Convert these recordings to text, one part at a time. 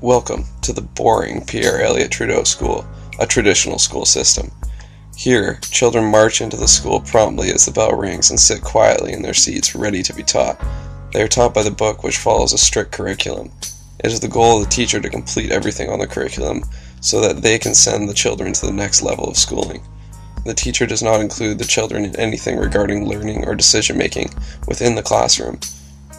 Welcome to the boring Pierre Elliott Trudeau School, a traditional school system. Here, children march into the school promptly as the bell rings and sit quietly in their seats ready to be taught. They are taught by the book, which follows a strict curriculum. It is the goal of the teacher to complete everything on the curriculum so that they can send the children to the next level of schooling. The teacher does not include the children in anything regarding learning or decision-making within the classroom.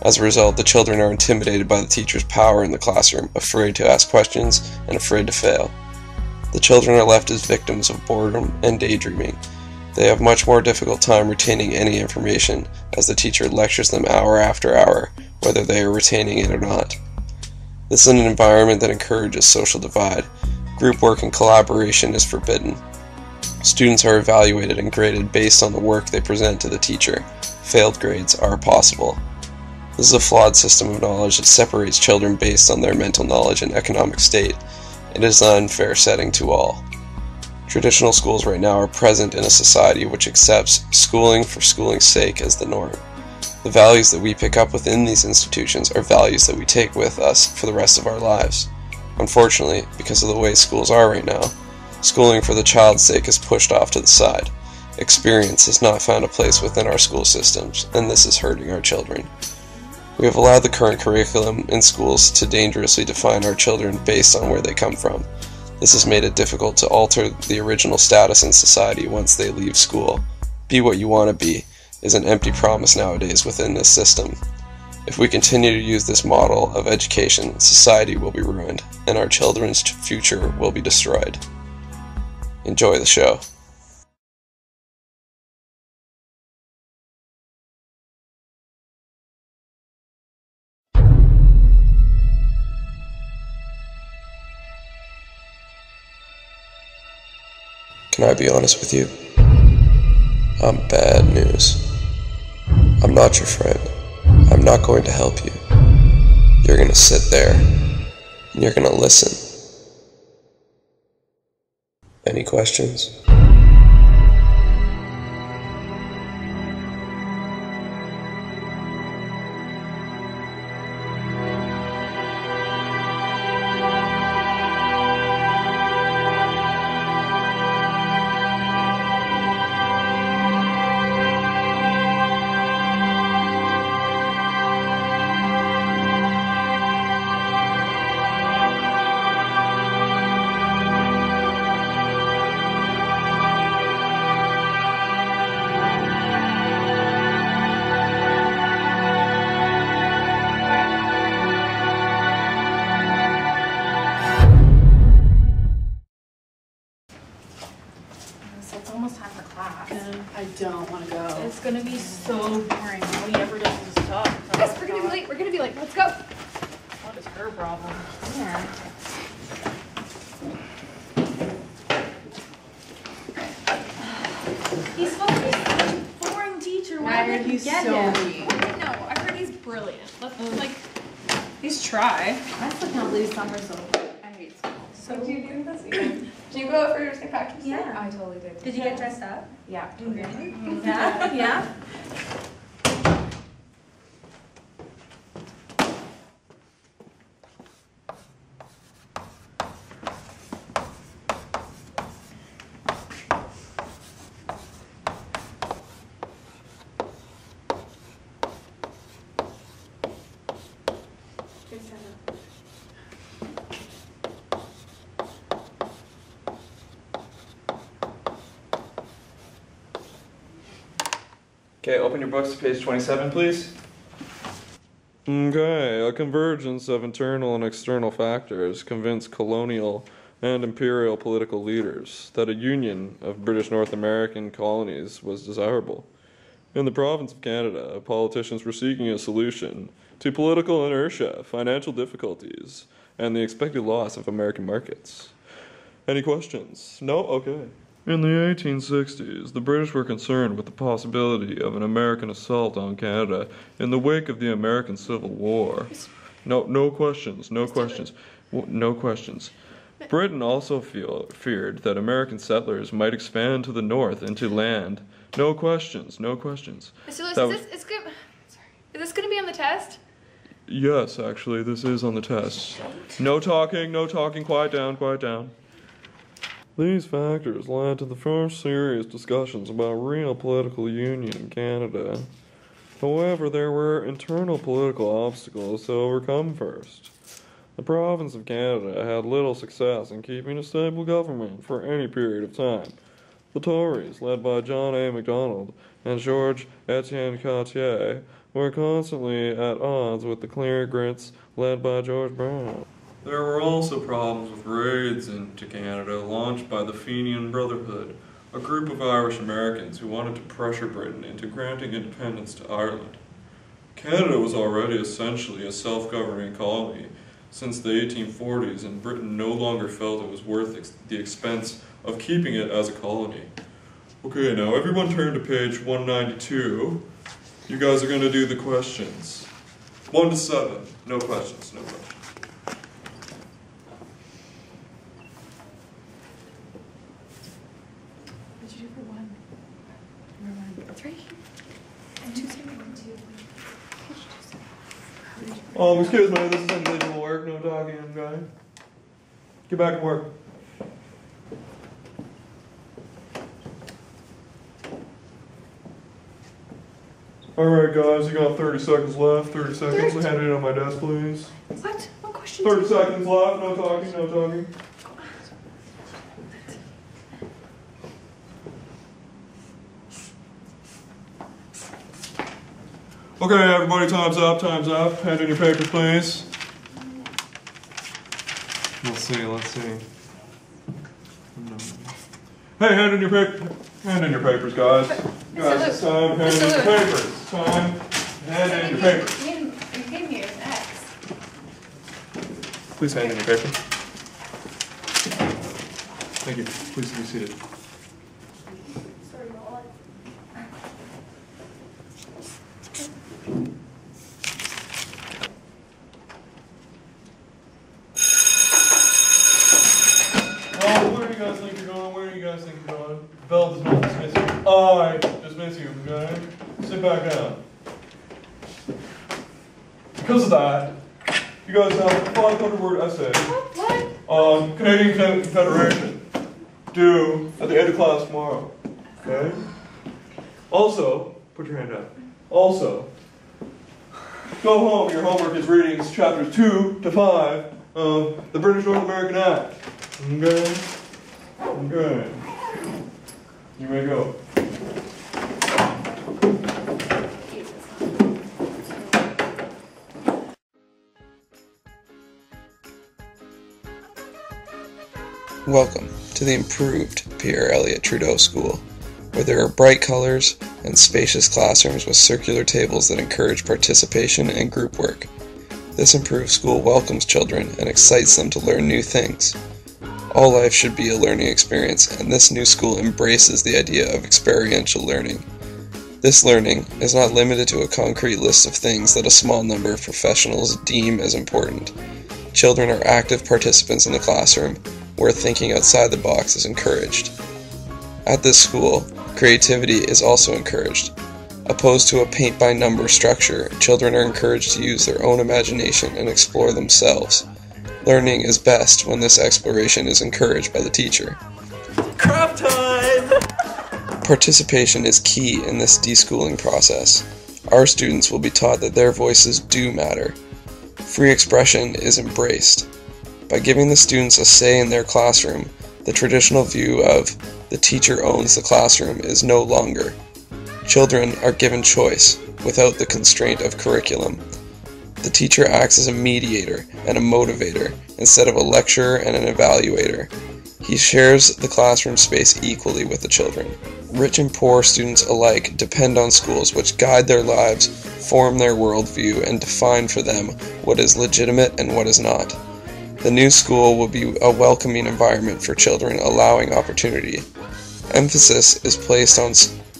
As a result, the children are intimidated by the teacher's power in the classroom, afraid to ask questions, and afraid to fail. The children are left as victims of boredom and daydreaming. They have much more difficult time retaining any information, as the teacher lectures them hour after hour, whether they are retaining it or not. This is an environment that encourages social divide. Group work and collaboration is forbidden. Students are evaluated and graded based on the work they present to the teacher. Failed grades are possible. This is a flawed system of knowledge that separates children based on their mental knowledge and economic state. It is an unfair setting to all. Traditional schools right now are present in a society which accepts schooling for schooling's sake as the norm. The values that we pick up within these institutions are values that we take with us for the rest of our lives. Unfortunately, because of the way schools are right now, schooling for the child's sake is pushed off to the side. Experience has not found a place within our school systems, and this is hurting our children. We have allowed the current curriculum in schools to dangerously define our children based on where they come from. This has made it difficult to alter the original status in society once they leave school. Be what you want to be is an empty promise nowadays within this system. If we continue to use this model of education, society will be ruined, and our children's future will be destroyed. Enjoy the show. Can I be honest with you? I'm bad news. I'm not your friend. I'm not going to help you. You're going to sit there, and you're going to listen. Any questions? It's almost time for class. I don't want to go. It's gonna be so boring. All he ever does is talk. Yes, we're gonna be late. We're gonna be late. Let's go. What is her problem? Yeah. He's supposed to be such a boring teacher. Why did he's get so him? mean. No, I heard he's brilliant. Let's like, at least try. I still can't believe summer's over. I hate school. So what do you do this weekend? Did you go out for your St. Patrick's Day? Yeah. I totally did. Did you get dressed up? Yeah. Really? Yeah? Yeah? Good setup. Okay, open your books to page 27, please. Okay, a convergence of internal and external factors convinced colonial and imperial political leaders that a union of British North American colonies was desirable. In the province of Canada, politicians were seeking a solution to political inertia, financial difficulties, and the expected loss of American markets. Any questions? No? Okay. In the 1860s, the British were concerned with the possibility of an American assault on Canada in the wake of the American Civil War. No questions. Britain also feared that American settlers might expand to the north into land. No questions. Mr. Lewis, is this going to be on the test? Yes, actually, this is on the test. No talking, quiet down. These factors led to the first serious discussions about real political union in Canada. However, there were internal political obstacles to overcome first. The province of Canada had little success in keeping a stable government for any period of time. The Tories, led by John A. Macdonald and Georges Etienne Cartier, were constantly at odds with the Clear-Grits, led by George Brown. There were also problems with raids into Canada launched by the Fenian Brotherhood, a group of Irish Americans who wanted to pressure Britain into granting independence to Ireland. Canada was already essentially a self-governing colony since the 1840s, and Britain no longer felt it was worth the expense of keeping it as a colony. Okay, now everyone turn to page 192. You guys are going to do the questions. 1 to 7. No questions. What'd you do for 1? It's right here. And 2, 0, 1, 2. Excuse me, this is individual work, no talking, okay? Get back to work. Alright guys, you got 30 seconds left. 30 seconds, hand it on my desk, please. What? What question? 30 seconds left, no talking. Okay, everybody, time's up. Hand in your papers, please. Let's see. Hey, hand in your papers, guys. Guys, it's time. Hand in your papers. Hand in your papers. You gave me an X. Please hand in your paper. Thank you. Please be seated. Sorry, Nolan. Where do you guys think you're going? Bell does not dismiss you. I dismiss you, okay? Sit back down. Because of that, you guys have a 500-word essay on Canadian Confederation due at the end of class tomorrow, okay? Also, put your hand out. Also, go home. Your homework is reading chapters 2 to 5 of the British North American Act. Okay? You may go. Welcome to the improved Pierre Elliott Trudeau School, where there are bright colors and spacious classrooms with circular tables that encourage participation and group work. This improved school welcomes children and excites them to learn new things. All life should be a learning experience, and this new school embraces the idea of experiential learning. This learning is not limited to a concrete list of things that a small number of professionals deem as important. Children are active participants in the classroom, where thinking outside the box is encouraged. At this school, creativity is also encouraged. Opposed to a paint-by-number structure, children are encouraged to use their own imagination and explore themselves. Learning is best when this exploration is encouraged by the teacher. Craft time! Participation is key in this deschooling process. Our students will be taught that their voices do matter. Free expression is embraced. By giving the students a say in their classroom, the traditional view of the teacher owns the classroom is no longer. Children are given choice, without the constraint of curriculum. The teacher acts as a mediator and a motivator, instead of a lecturer and an evaluator. He shares the classroom space equally with the children. Rich and poor students alike depend on schools which guide their lives, form their worldview, and define for them what is legitimate and what is not. The new school will be a welcoming environment for children, allowing opportunity. Emphasis is placed on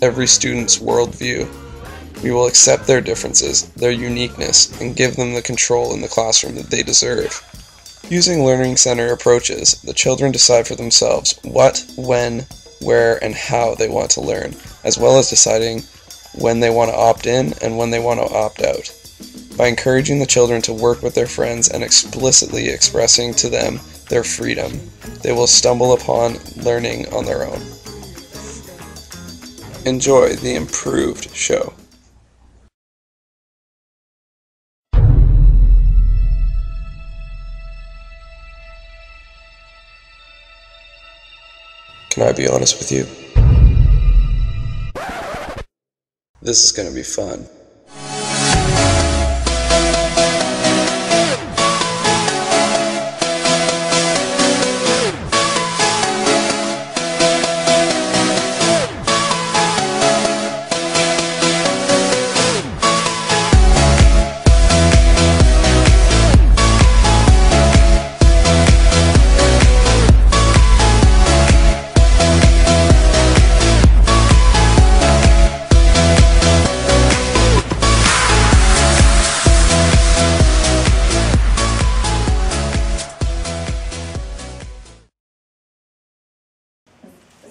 every student's worldview. We will accept their differences, their uniqueness, and give them the control in the classroom that they deserve. Using learning center approaches, the children decide for themselves what, when, where, and how they want to learn, as well as deciding when they want to opt in and when they want to opt out. By encouraging the children to work with their friends and explicitly expressing to them their freedom, they will stumble upon learning on their own. Enjoy the improved show. Can I be honest with you? This is gonna be fun.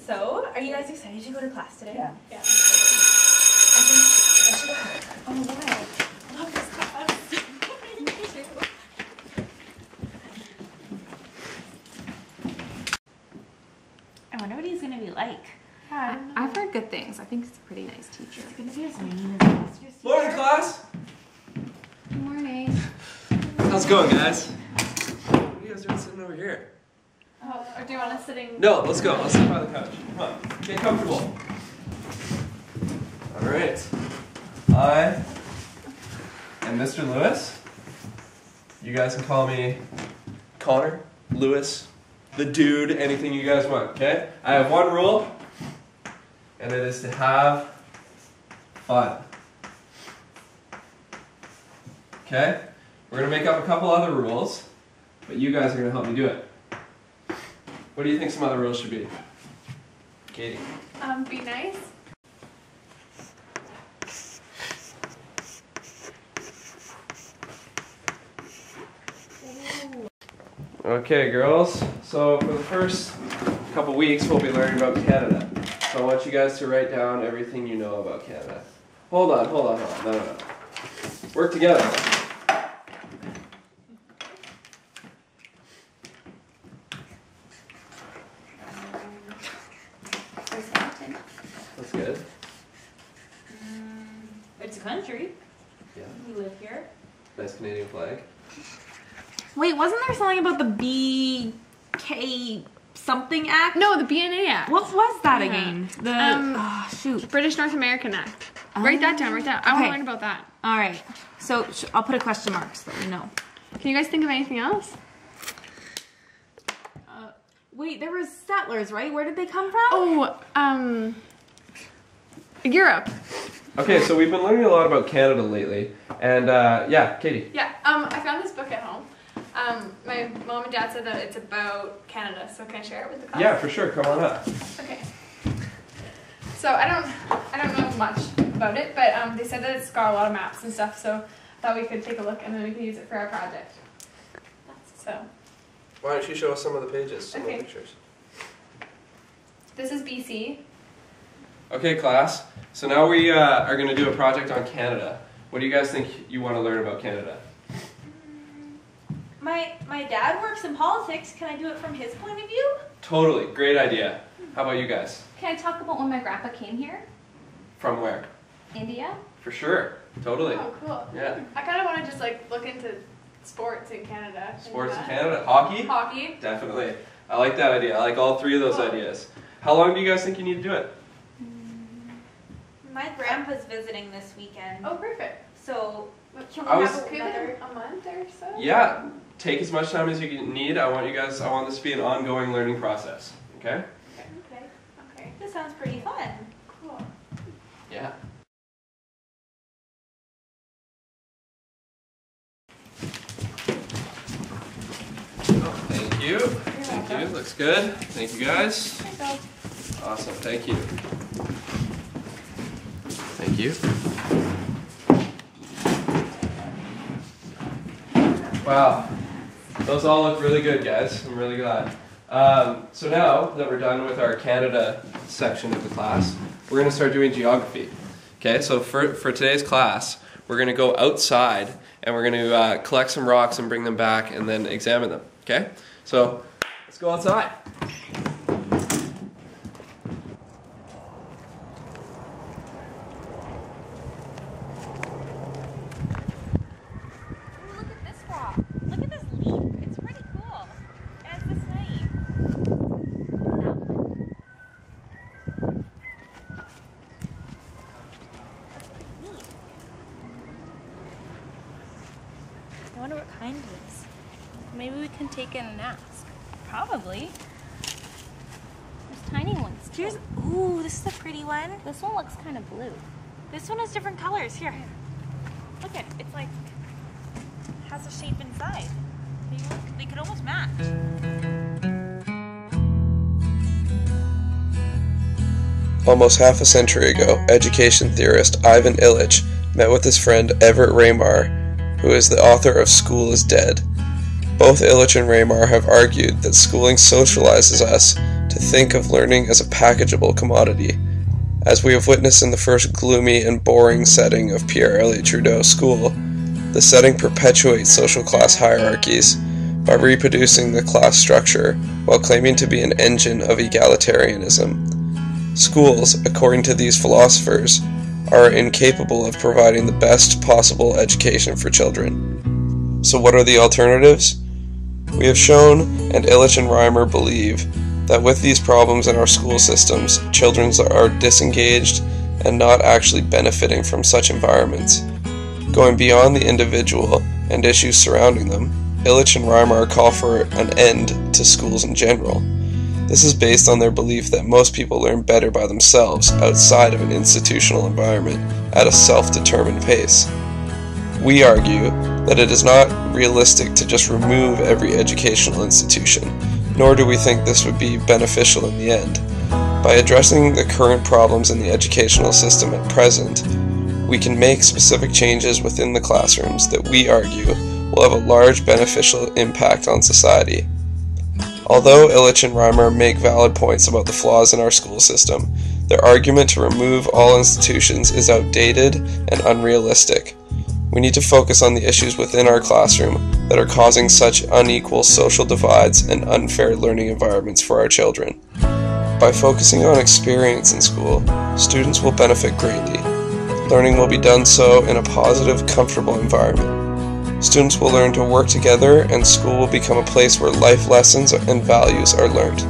So, are you guys excited to go to class today? Yeah. Yeah. I think I should go. Oh, why? I love this class. I wonder what he's gonna be like. I've heard good things. I think he's a pretty nice teacher. He's gonna be as mean as Master's teacher. Morning, class. Good morning. How's it going, guys? What are you guys doing sitting over here? Oh, or do you want us sitting? No, let's go. Let's sit by the couch. Come on, get comfortable. All right. I am Mr. Lewis. You guys can call me Connor, Lewis, the dude, anything you guys want, okay? I have one rule, and it is to have fun. Okay? We're gonna make up a couple other rules, but you guys are gonna help me do it. What do you think some other rules should be? Katie. Be nice. Okay, girls. So for the first couple weeks, we'll be learning about Canada. So I want you guys to write down everything you know about Canada. Hold on. No. Work together. That's good. It's a country. Yeah. We live here. Nice Canadian flag. Wait, wasn't there something about the BK something Act? No, the BNA Act. What was that Yeah. again? The shoot. British North American Act. Write that down, write that. I want Okay. to learn about that. All right. So I'll put a question mark so that we know. Can you guys think of anything else? Wait, there was settlers, right? Where did they come from? Oh, Europe. Okay, so we've been learning a lot about Canada lately, and yeah, Katie. Yeah. I found this book at home. My mom and dad said that it's about Canada, so can I share it with the class? Yeah, for sure. Come on up. Okay. So I don't know much about it, but they said that it's got a lot of maps and stuff, so I thought we could take a look and then we could use it for our project. So Why don't you show us some of the pages, some of Okay. the pictures? this is BC. Okay, class. So now we are going to do a project on Canada. What do you guys think you want to learn about Canada? My dad works in politics. Can I do it from his point of view? Totally, great idea. How about you guys? Can I talk about when my grandpa came here? From where? India? For sure, totally. Oh, cool. Yeah. I kind of want to just like look into sports in Canada. Sports in and, Canada, hockey? Hockey. Definitely. I like that idea. I like all three of those Cool. ideas. How long do you guys think you need to do it? My grandpa's visiting this weekend. Oh, perfect. So, can we I was- have Could another... a month or so? Yeah, take as much time as you need. I want this to be an ongoing learning process. Okay? Okay. This sounds pretty fun. Cool. Yeah. Oh, thank you. Thank you. Looks good. Thank you guys. Awesome. Thank you. Thank you. Wow. Those all look really good, guys. I'm really glad. So now that we're done with our Canada section of the class, we're going to start doing geography. Okay, so for today's class, we're going to go outside and we're going to collect some rocks and bring them back and then examine them. Okay? So let's go outside. Look at this rock. Look at this leaf. It's pretty cool. And it's this name. I wonder what kind it is. Maybe we can take it and ask. Probably. There's tiny ones too. Ooh, this is a pretty one. This one looks kind of blue. This one has different colors. Here. Look at it. It's like has a shape inside. They could almost match. Almost half a century ago, education theorist Ivan Illich met with his friend Everett Raymar, who is the author of School is Dead. Both Illich and Raymar have argued that schooling socializes us to think of learning as a packageable commodity. As we have witnessed in the first gloomy and boring setting of Pierre Elliott Trudeau's school, the setting perpetuates social class hierarchies by reproducing the class structure while claiming to be an engine of egalitarianism. Schools, according to these philosophers, are incapable of providing the best possible education for children. So what are the alternatives? We have shown, and Illich and Reimer believe, that with these problems in our school systems, children are disengaged and not actually benefiting from such environments. Going beyond the individual and issues surrounding them, Illich and Reimer call for an end to schools in general. This is based on their belief that most people learn better by themselves outside of an institutional environment at a self-determined pace. We argue that it is not realistic to just remove every educational institution, nor do we think this would be beneficial in the end. By addressing the current problems in the educational system at present, we can make specific changes within the classrooms that we argue will have a large beneficial impact on society. Although Illich and Reimer make valid points about the flaws in our school system, their argument to remove all institutions is outdated and unrealistic. We need to focus on the issues within our classroom that are causing such unequal social divides and unfair learning environments for our children. By focusing on experience in school, students will benefit greatly. Learning will be done so in a positive, comfortable environment. Students will learn to work together, and school will become a place where life lessons and values are learned.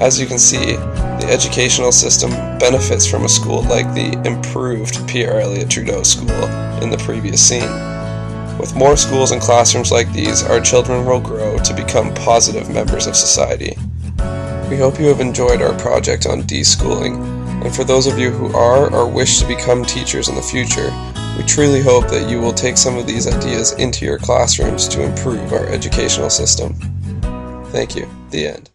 As you can see, the educational system benefits from a school like the improved Pierre Elliott Trudeau School in the previous scene. With more schools and classrooms like these, our children will grow to become positive members of society. We hope you have enjoyed our project on deschooling, and for those of you who are or wish to become teachers in the future, we truly hope that you will take some of these ideas into your classrooms to improve our educational system. Thank you. The end.